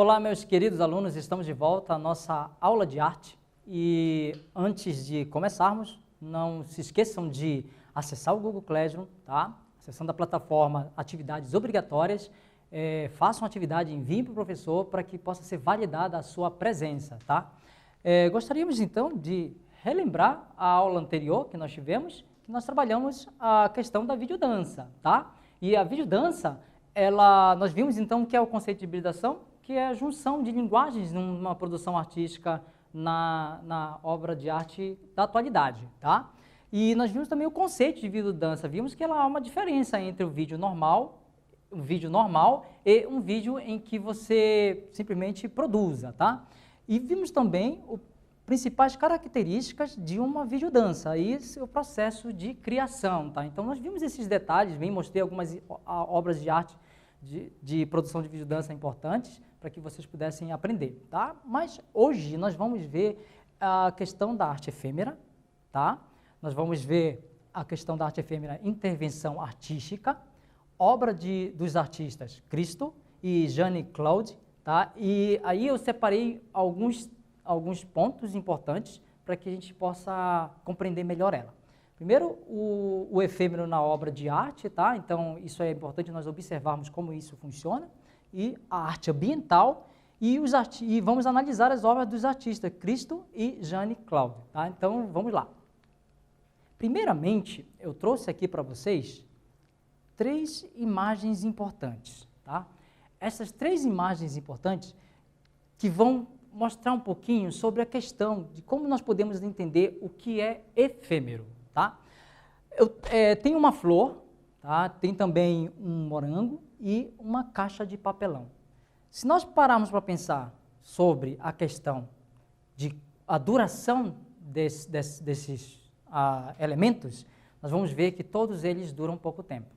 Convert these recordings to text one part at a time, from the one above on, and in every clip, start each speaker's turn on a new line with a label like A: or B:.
A: Olá, meus queridos alunos, estamos de volta à nossa aula de arte e antes de começarmos, não se esqueçam de acessar o Google Classroom, tá? Acessando a plataforma Atividades Obrigatórias, façam atividade, enviem para o professor para que possa ser validada a sua presença, tá? Gostaríamos então de relembrar a aula anterior que nós tivemos, que nós trabalhamos a questão da videodança, tá? E a videodança, nós vimos então que é o conceito de hibridação, que é a junção de linguagens numa produção artística na obra de arte da atualidade, tá? E nós vimos também o conceito de videodança, vimos que ela há uma diferença entre o vídeo normal e um vídeo em que você simplesmente produza, tá? E vimos também as principais características de uma videodança e o processo de criação, tá? Então nós vimos esses detalhes, mostrei algumas obras de arte de produção de videodança importantes para que vocês pudessem aprender, tá? Mas hoje nós vamos ver a questão da arte efêmera, tá? Nós vamos ver a questão da arte efêmera, intervenção artística, obra dos artistas Cristo e Jeanne-Claude, tá? E aí eu separei alguns pontos importantes para que a gente possa compreender melhor ela. Primeiro, o efêmero na obra de arte, tá? Então, isso é importante nós observarmos como isso funciona, e a arte ambiental, e vamos analisar as obras dos artistas Cristo e Jeanne-Claude, tá? Então, vamos lá. Primeiramente, eu trouxe aqui para vocês 3 imagens importantes, tá? Essas 3 imagens importantes que vão mostrar um pouquinho sobre a questão de como nós podemos entender o que é efêmero, tá? Tem uma flor, tá? Tem também um morango e uma caixa de papelão. Se nós pararmos para pensar sobre a questão de a duração desses elementos, nós vamos ver que todos eles duram pouco tempo.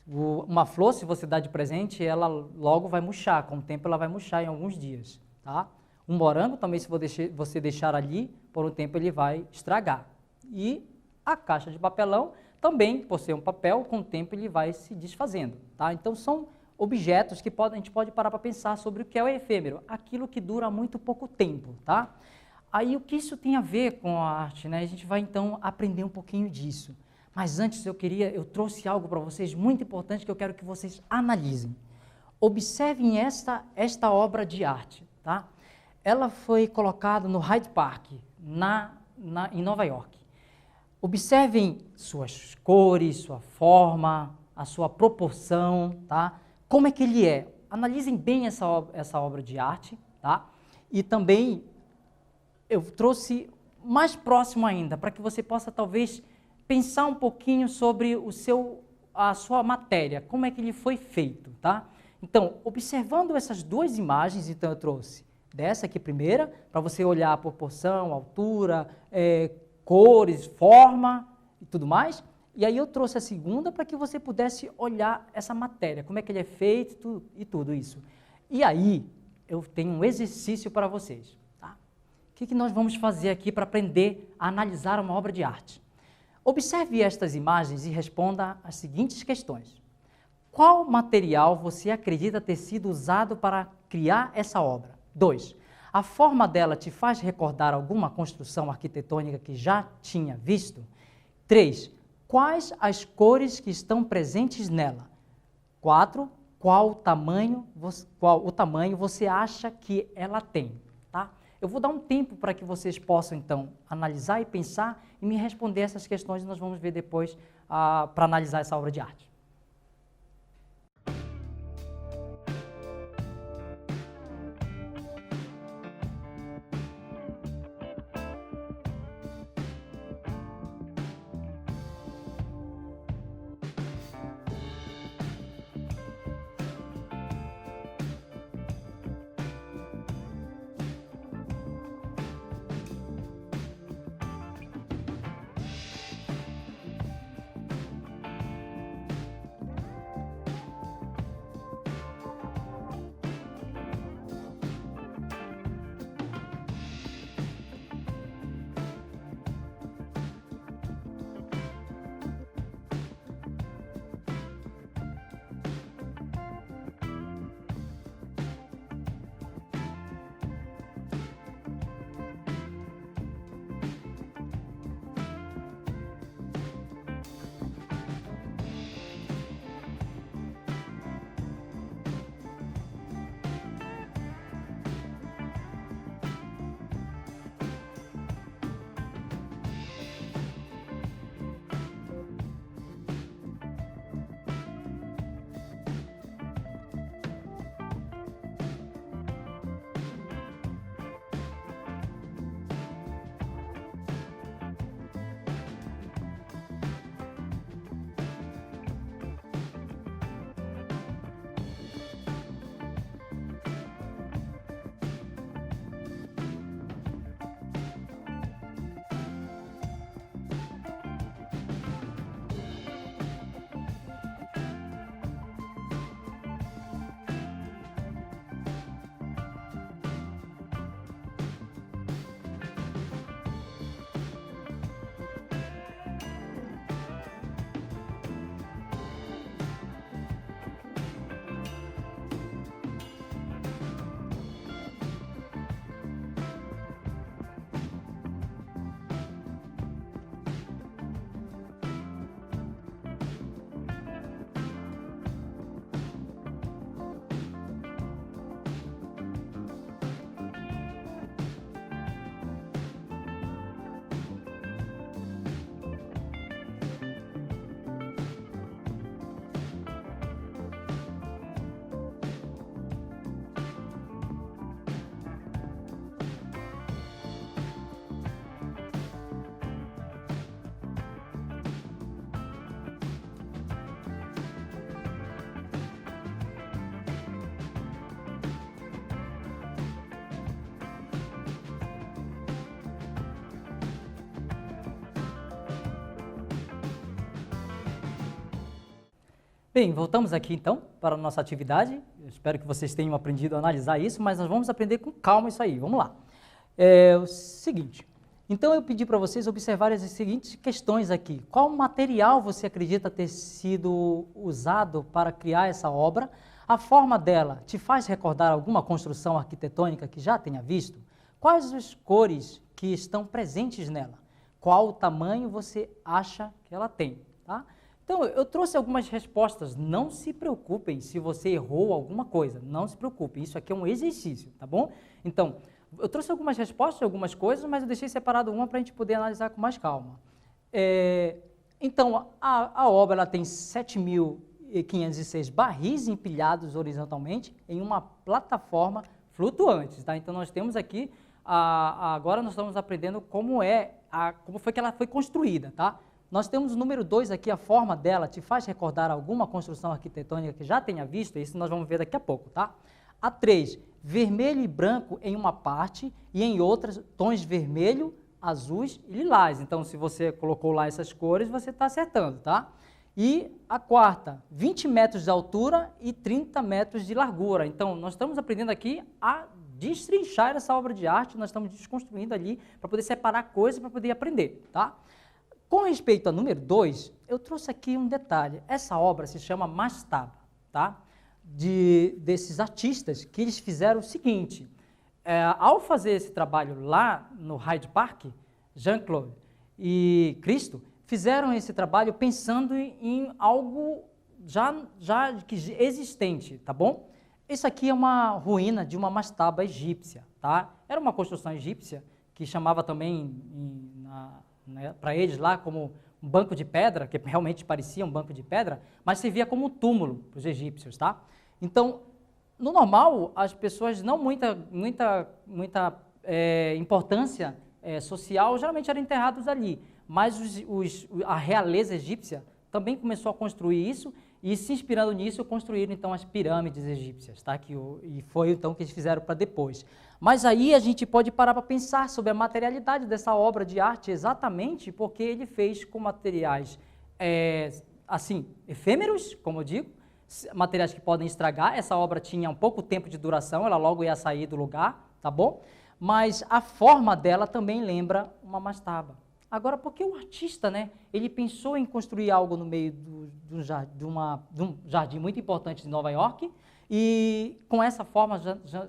A: Uma flor, se você dá de presente, ela logo vai murchar, com o tempo ela vai murchar em alguns dias, tá? Um morango também, se você deixar ali, por um tempo ele vai estragar. E a caixa de papelão também, por ser um papel, com o tempo ele vai se desfazendo, tá? Então são objetos que a gente pode parar para pensar sobre o que é o efêmero, aquilo que dura muito pouco tempo, tá? Aí o que isso tem a ver com a arte, né? A gente vai então aprender um pouquinho disso. Mas antes eu trouxe algo para vocês muito importante que eu quero que vocês analisem. Observem esta obra de arte, tá? Ela foi colocada no Hyde Park, em Nova York. Observem suas cores, sua forma, a sua proporção, tá? Como é que ele é? Analisem bem essa obra de arte, tá? E também eu trouxe mais próximo ainda, para que você possa talvez pensar um pouquinho sobre a sua matéria, como é que ele foi feito, tá? Então, observando essas 2 imagens, então eu trouxe dessa aqui primeira, para você olhar a proporção, altura, cores, forma e tudo mais. E aí eu trouxe a segunda para que você pudesse olhar essa matéria, como é que ele é feito e tudo isso. E aí eu tenho um exercício para vocês, tá? O que nós vamos fazer aqui para aprender a analisar uma obra de arte? Observe estas imagens e responda as seguintes questões. Qual material você acredita ter sido usado para criar essa obra? 2. A forma dela te faz recordar alguma construção arquitetônica que já tinha visto? 3. Quais as cores que estão presentes nela? 4. Qual o tamanho você acha que ela tem? Tá? Eu vou dar um tempo para que vocês possam, então, analisar e pensar e me responder essas questões e nós vamos ver depois para analisar essa obra de arte. Bem, voltamos aqui então para a nossa atividade. Eu espero que vocês tenham aprendido a analisar isso, mas nós vamos aprender com calma isso aí. Vamos lá. É o seguinte, então eu pedi para vocês observarem as seguintes questões aqui. Qual material você acredita ter sido usado para criar essa obra? A forma dela te faz recordar alguma construção arquitetônica que já tenha visto? Quais as cores que estão presentes nela? Qual o tamanho você acha que ela tem? Tá? Então, eu trouxe algumas respostas. Não se preocupem se você errou alguma coisa. Não se preocupem. Isso aqui é um exercício, tá bom? Então, eu trouxe algumas respostas de algumas coisas, mas eu deixei separado uma para a gente poder analisar com mais calma. Então, a obra ela tem 7.506 barris empilhados horizontalmente em uma plataforma flutuante. Tá? Então, nós temos aqui, agora nós estamos aprendendo como foi que ela foi construída. Tá? Nós temos o número 2 aqui, a forma dela te faz recordar alguma construção arquitetônica que já tenha visto, isso nós vamos ver daqui a pouco, tá? A 3, vermelho e branco em uma parte e em outras tons vermelho, azuis e lilás. Então, se você colocou lá essas cores, você está acertando, tá? E a 4, 20 metros de altura e 30 metros de largura. Então, nós estamos aprendendo aqui a destrinchar essa obra de arte, nós estamos desconstruindo ali para poder separar coisas para poder aprender, tá? Com respeito ao número 2, eu trouxe aqui um detalhe. Essa obra se chama Mastaba, tá? Desses artistas que eles fizeram o seguinte, ao fazer esse trabalho lá no Hyde Park, Jean-Claude e Cristo fizeram esse trabalho pensando em algo já existente, tá bom? Isso aqui é uma ruína de uma mastaba egípcia, tá? Era uma construção egípcia que chamava também para eles lá como um banco de pedra, que realmente parecia um banco de pedra, mas servia como túmulo para os egípcios, tá? Então, no normal, as pessoas não muita importância social, geralmente eram enterrados ali, mas a realeza egípcia também começou a construir isso e, se inspirando nisso, construíram então as pirâmides egípcias, tá? E foi então que eles fizeram para depois. Mas aí a gente pode parar para pensar sobre a materialidade dessa obra de arte, exatamente porque ele fez com materiais, assim, efêmeros, como eu digo, materiais que podem estragar. Essa obra tinha um pouco tempo de duração, ela logo ia sair do lugar, tá bom? Mas a forma dela também lembra uma mastaba. Agora, porque o artista, né, ele pensou em construir algo no meio de um jardim muito importante de Nova York, e com essa forma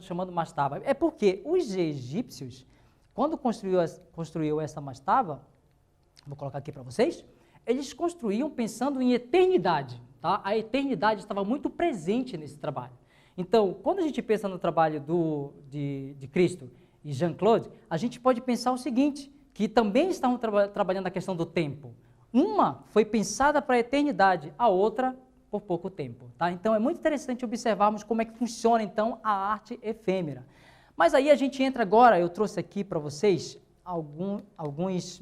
A: chamando mastaba. É porque os egípcios, quando construiu essa mastaba, vou colocar aqui para vocês, eles construíam pensando em eternidade. Tá? A eternidade estava muito presente nesse trabalho. Então, quando a gente pensa no trabalho de Cristo e Jean-Claude, a gente pode pensar o seguinte, que também estavam trabalhando a questão do tempo. Uma foi pensada para a eternidade, a outra por pouco tempo. Tá? Então, é muito interessante observarmos como é que funciona, então, a arte efêmera. Mas aí a gente entra agora, eu trouxe aqui para vocês algumas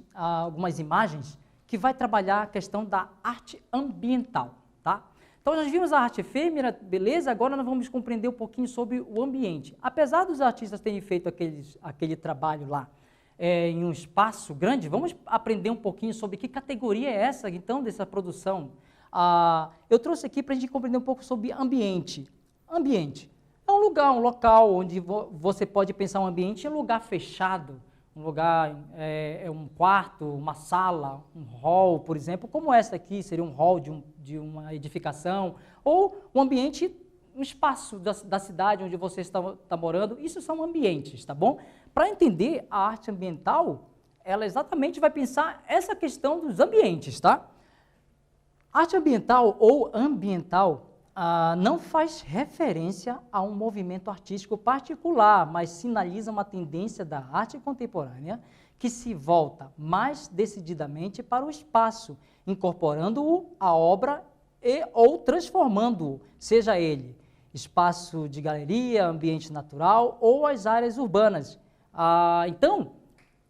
A: imagens que vai trabalhar a questão da arte ambiental. Tá? Então, nós vimos a arte efêmera, beleza? Agora nós vamos compreender um pouquinho sobre o ambiente. Apesar dos artistas terem feito aquele trabalho lá em um espaço grande, vamos aprender um pouquinho sobre que categoria é essa, então, dessa produção. Eu trouxe aqui para a gente compreender um pouco sobre ambiente. Ambiente é um local onde você pode pensar um ambiente em um lugar fechado, um lugar, um quarto, uma sala, um hall, por exemplo, como essa aqui, seria um hall de uma edificação, ou um ambiente, um espaço da cidade onde você está morando. Isso são ambientes, tá bom? Para entender a arte ambiental, ela exatamente vai pensar essa questão dos ambientes, tá? Arte ambiental ou ambiental não faz referência a um movimento artístico particular, mas sinaliza uma tendência da arte contemporânea que se volta mais decididamente para o espaço, incorporando-o à obra ou transformando-o, seja ele espaço de galeria, ambiente natural ou as áreas urbanas. Então,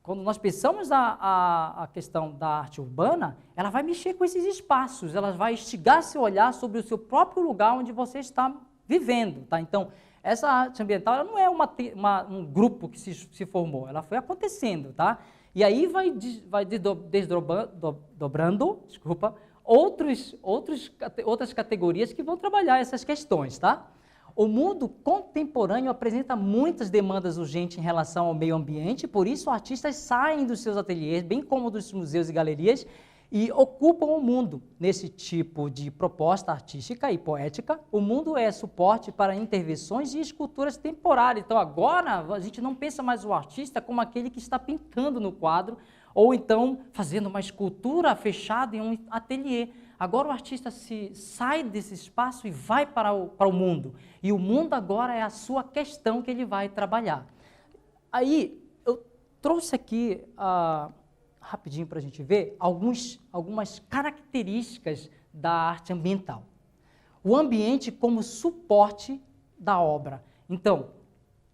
A: quando nós pensamos a questão da arte urbana, ela vai mexer com esses espaços, ela vai instigar seu olhar sobre o seu próprio lugar onde você está vivendo. Tá? Então, essa arte ambiental ela não é um grupo que se formou, ela foi acontecendo. Tá? E aí vai desdobrando outras categorias que vão trabalhar essas questões, tá? O mundo contemporâneo apresenta muitas demandas urgentes em relação ao meio ambiente, por isso artistas saem dos seus ateliês, bem como dos museus e galerias, e ocupam o mundo. Nesse tipo de proposta artística e poética, o mundo é suporte para intervenções e esculturas temporárias. Então agora a gente não pensa mais o artista como aquele que está pintando no quadro, ou então fazendo uma escultura fechada em um ateliê. Agora o artista sai desse espaço e vai para o mundo. E o mundo agora é a sua questão que ele vai trabalhar. Aí, eu trouxe aqui, rapidinho para a gente ver, algumas características da arte ambiental. O ambiente como suporte da obra. Então,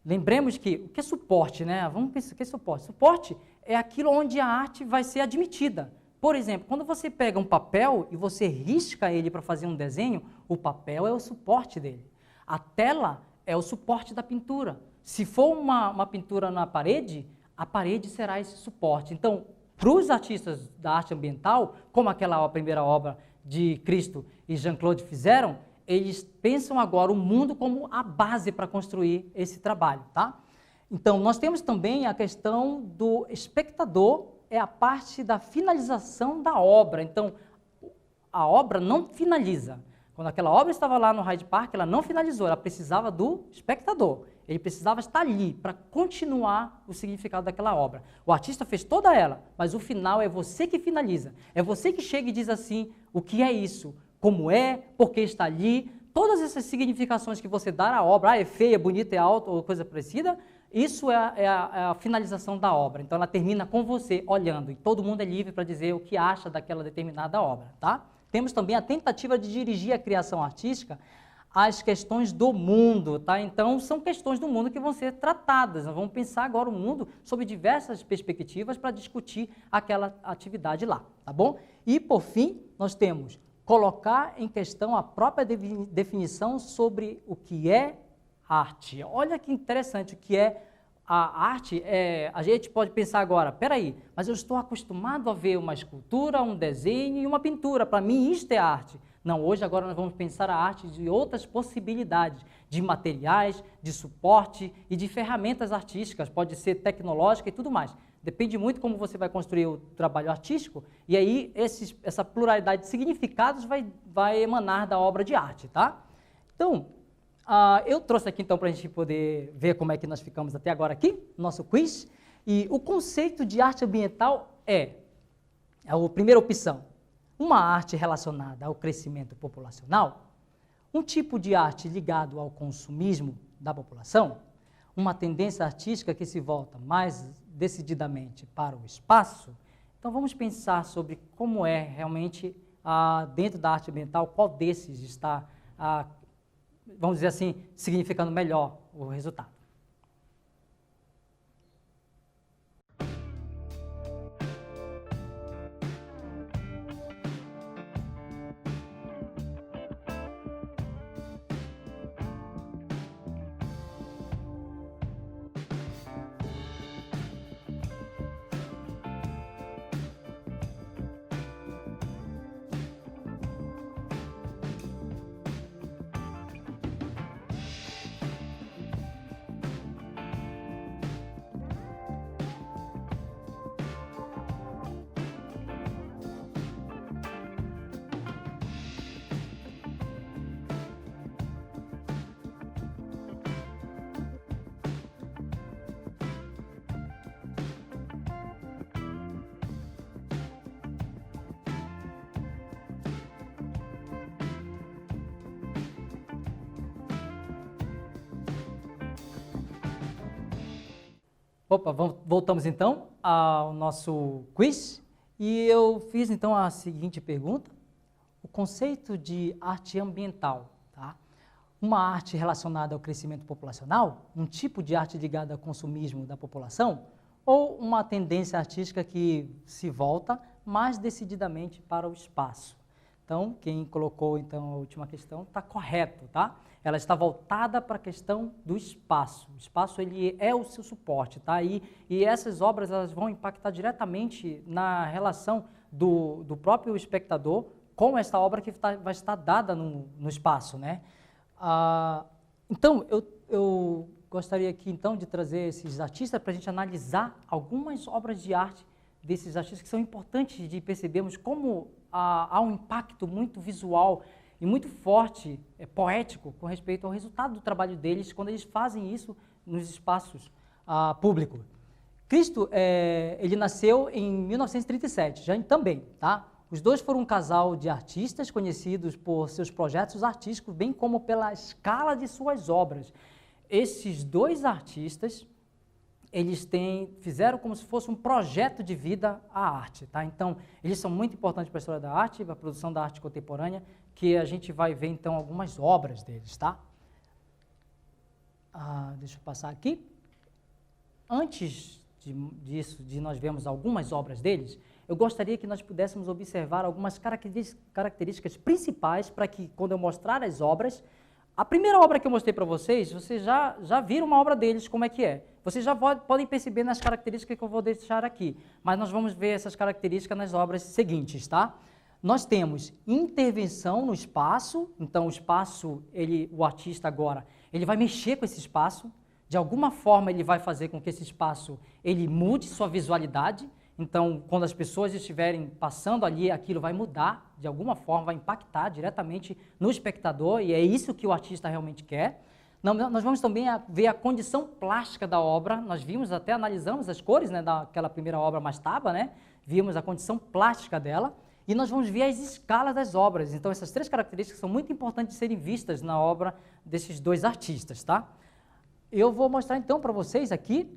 A: lembremos que, o que é suporte, né? Vamos pensar, o que é suporte? Suporte é aquilo onde a arte vai ser admitida. Por exemplo, quando você pega um papel e você risca ele para fazer um desenho, o papel é o suporte dele. A tela é o suporte da pintura. Se for uma pintura na parede, a parede será esse suporte. Então, para os artistas da arte ambiental, como aquela primeira obra de Cristo e Jean-Claude fizeram, eles pensam agora o mundo como a base para construir esse trabalho, tá? Então, nós temos também a questão do espectador, é a parte da finalização da obra. Então, a obra não finaliza. Quando aquela obra estava lá no Hyde Park, ela não finalizou, ela precisava do espectador. Ele precisava estar ali para continuar o significado daquela obra. O artista fez toda ela, mas o final é você que finaliza. É você que chega e diz assim, o que é isso? Como é? Por que está ali? Todas essas significações que você dá à obra, é feia, bonita, é alta ou coisa parecida, isso é a finalização da obra. Então, ela termina com você olhando, e todo mundo é livre para dizer o que acha daquela determinada obra, tá? Temos também a tentativa de dirigir a criação artística às questões do mundo, tá? Então, são questões do mundo que vão ser tratadas. Nós vamos pensar agora o mundo sob diversas perspectivas para discutir aquela atividade lá, tá bom? E, por fim, nós temos colocar em questão a própria definição sobre o que é arte. Olha que interessante o que é a arte. A gente pode pensar agora, peraí, mas eu estou acostumado a ver uma escultura, um desenho e uma pintura. Para mim, isto é arte. Não, hoje agora nós vamos pensar a arte de outras possibilidades, de materiais, de suporte e de ferramentas artísticas, pode ser tecnológica e tudo mais. Depende muito como você vai construir o trabalho artístico, e aí essa pluralidade de significados vai emanar da obra de arte, tá? Então, eu trouxe aqui então para a gente poder ver como é que nós ficamos até agora aqui, nosso quiz, e o conceito de arte ambiental é a primeira opção, uma arte relacionada ao crescimento populacional, um tipo de arte ligado ao consumismo da população, uma tendência artística que se volta mais decididamente para o espaço. Então vamos pensar sobre como é realmente, dentro da arte ambiental, qual desses está, vamos dizer assim, significando melhor o resultado. Opa, voltamos então ao nosso quiz e eu fiz então a seguinte pergunta. O conceito de arte ambiental, tá? Uma arte relacionada ao crescimento populacional, um tipo de arte ligada ao consumismo da população ou uma tendência artística que se volta mais decididamente para o espaço? Então, quem colocou então a última questão está correto, tá? Ela está voltada para a questão do espaço. O espaço ele é o seu suporte, tá? E essas obras elas vão impactar diretamente na relação do próprio espectador com esta obra que vai estar dada no espaço, né? Então, eu gostaria aqui, então, de trazer esses artistas para a gente analisar algumas obras de arte desses artistas que são importantes de percebermos como há um impacto muito visual e muito forte, poético, com respeito ao resultado do trabalho deles quando eles fazem isso nos espaços públicos. Cristo, ele nasceu em 1937, já também, tá? Os dois foram um casal de artistas conhecidos por seus projetos artísticos, bem como pela escala de suas obras. Esses dois artistas, eles fizeram como se fosse um projeto de vida a arte, tá? Então, eles são muito importantes para a história da arte, para a produção da arte contemporânea, que a gente vai ver, então, algumas obras deles, tá? Deixa eu passar aqui. Antes de nós vermos algumas obras deles, eu gostaria que nós pudéssemos observar algumas características principais para que, quando eu mostrar as obras, a primeira obra que eu mostrei para vocês já viram uma obra deles, como é que é. Vocês já podem perceber nas características que eu vou deixar aqui, mas nós vamos ver essas características nas obras seguintes, tá? Nós temos intervenção no espaço, então o espaço, o artista agora, ele vai mexer com esse espaço, de alguma forma ele vai fazer com que esse espaço, ele mude sua visualidade, então quando as pessoas estiverem passando ali, aquilo vai mudar, de alguma forma vai impactar diretamente no espectador, e é isso que o artista realmente quer. Nós vamos também ver a condição plástica da obra, nós analisamos as cores, né, daquela primeira obra Mastaba, né, vimos a condição plástica dela, e nós vamos ver as escalas das obras. Então essas três características são muito importantes de serem vistas na obra desses dois artistas, tá? Eu vou mostrar então para vocês aqui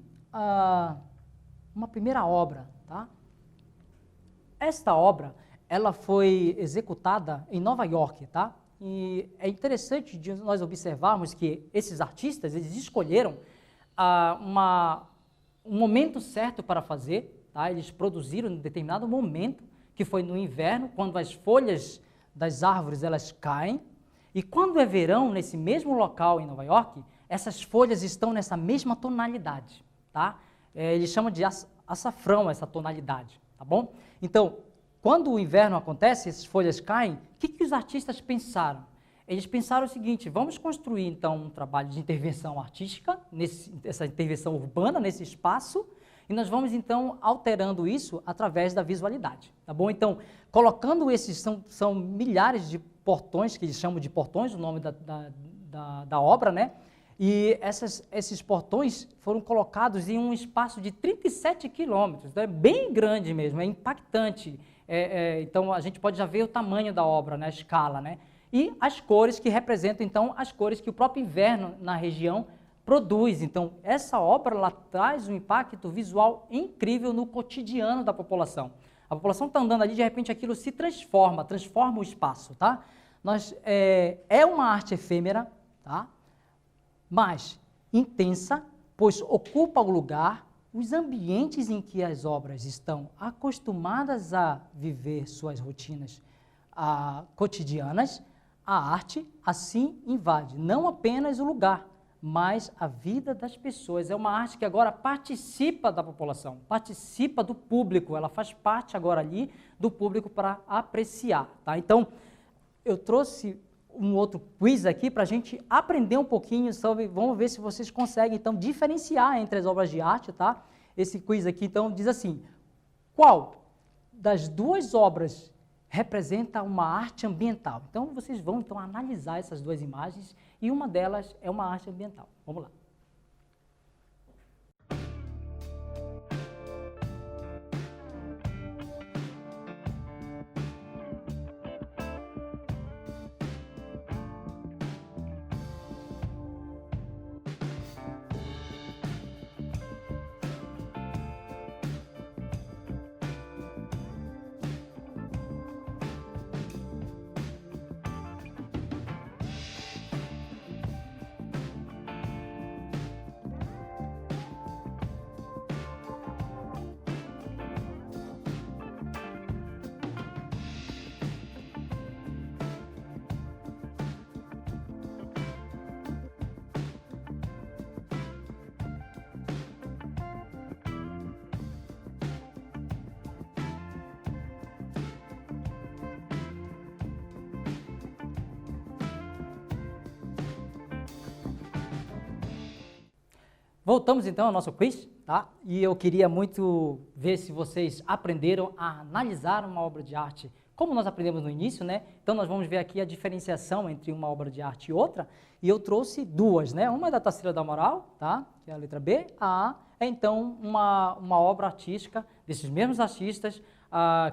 A: uma primeira obra, tá? Esta obra, ela foi executada em Nova York, tá? E é interessante de nós observarmos que esses artistas, eles escolheram um momento certo para fazer, tá? Eles produziram em determinado momento, que foi no inverno, quando as folhas das árvores elas caem, e quando é verão, nesse mesmo local em Nova York, essas folhas estão nessa mesma tonalidade, tá? Eles chamam de açafrão essa tonalidade, tá bom? Então, quando o inverno acontece, essas folhas caem, o que os artistas pensaram? Eles pensaram o seguinte: vamos construir então um trabalho de intervenção artística, essa intervenção urbana nesse espaço, e nós vamos então alterando isso através da visualidade, tá bom? Então, colocando esses, são milhares de portões, que eles chamam de portões, o nome da obra, né? E esses portões foram colocados em um espaço de 37 quilômetros, então é bem grande mesmo, é impactante. Então, a gente pode já ver o tamanho da obra, né, a escala, né? E as cores que representam, então, as cores que o próprio inverno na região produz. Então, essa obra ela traz um impacto visual incrível no cotidiano da população. A população está andando ali, de repente aquilo se transforma o espaço, tá? É uma arte efêmera, tá? Mas intensa, pois ocupa o lugar, os ambientes em que as obras estão acostumadas a viver suas rotinas cotidianas, a arte assim invade não apenas o lugar, mas a vida das pessoas. É uma arte que agora participa da população, participa do público, ela faz parte agora ali do público para apreciar, tá? Então, eu trouxe um outro quiz aqui para a gente aprender um pouquinho sobre, vamos ver se vocês conseguem, então, diferenciar entre as obras de arte, tá? Esse quiz aqui, então, diz assim: qual das duas obras representa uma arte ambiental? Então, vocês vão, então, analisar essas duas imagens e uma delas é uma arte ambiental. Vamos lá. Voltamos então ao nosso quiz, tá? E eu queria muito ver se vocês aprenderam a analisar uma obra de arte, como nós aprendemos no início, né? Então nós vamos ver aqui a diferenciação entre uma obra de arte e outra, e eu trouxe duas, né? Uma é da Tarsila da Amaral, tá? Que é a letra B, a é então uma obra artística desses mesmos artistas,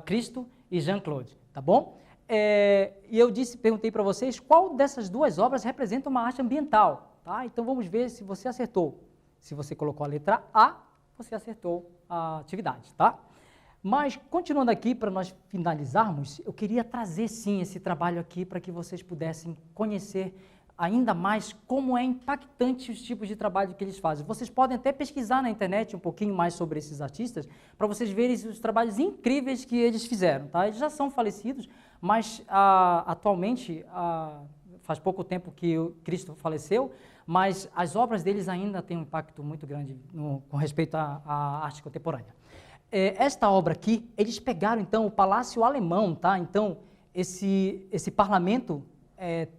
A: Cristo e Jean-Claude, tá bom? E eu perguntei para vocês qual dessas duas obras representa uma arte ambiental, tá? Então vamos ver se você acertou. Se você colocou a letra A, você acertou a atividade, tá? Mas, continuando aqui, para nós finalizarmos, eu queria trazer, sim, esse trabalho aqui para que vocês pudessem conhecer ainda mais como é impactante os tipos de trabalho que eles fazem. Vocês podem até pesquisar na internet um pouquinho mais sobre esses artistas, para vocês verem os trabalhos incríveis que eles fizeram, tá? Eles já são falecidos, mas atualmente, faz pouco tempo que o Cristo faleceu, mas as obras deles ainda têm um impacto muito grande com respeito à arte contemporânea. Esta obra aqui, eles pegaram então o Palácio Alemão, tá? Então, esse parlamento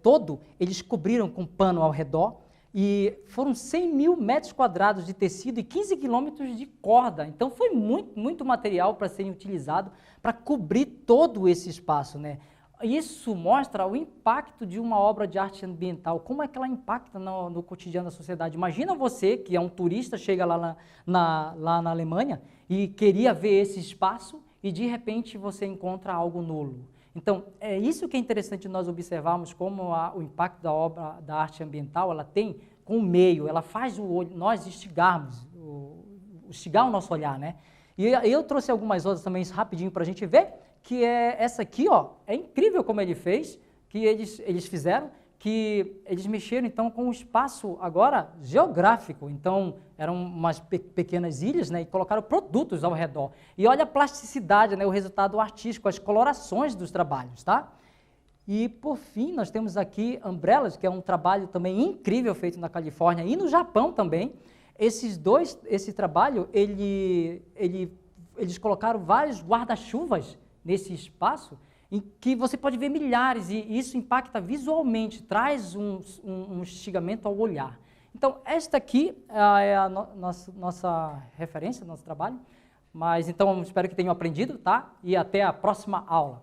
A: todo, eles cobriram com pano ao redor e foram 100 mil metros quadrados de tecido e 15 quilômetros de corda. Então, foi muito material para ser utilizado para cobrir todo esse espaço, né? Isso mostra o impacto de uma obra de arte ambiental, como é que ela impacta no cotidiano da sociedade. Imagina você, que é um turista, chega lá na Alemanha e queria ver esse espaço e, de repente, você encontra algo nulo. Então, é isso que é interessante nós observarmos, como o impacto da obra da arte ambiental ela tem com o meio, ela faz nós instigar o nosso olhar, né? E eu trouxe algumas outras também rapidinho para a gente ver, que é essa aqui, ó, é incrível como ele fez, que eles fizeram, que eles mexeram então com o espaço agora geográfico, então eram umas pequenas ilhas, né, e colocaram produtos ao redor. E olha a plasticidade, né, o resultado artístico, as colorações dos trabalhos, tá? E por fim, nós temos aqui Umbrellas, que é um trabalho também incrível feito na Califórnia e no Japão também. Esse trabalho, eles colocaram vários guarda-chuvas nesse espaço, em que você pode ver milhares, e isso impacta visualmente, traz um instigamento ao olhar. Então, esta aqui é a nossa referência, nosso trabalho, mas então espero que tenham aprendido, tá? E até a próxima aula.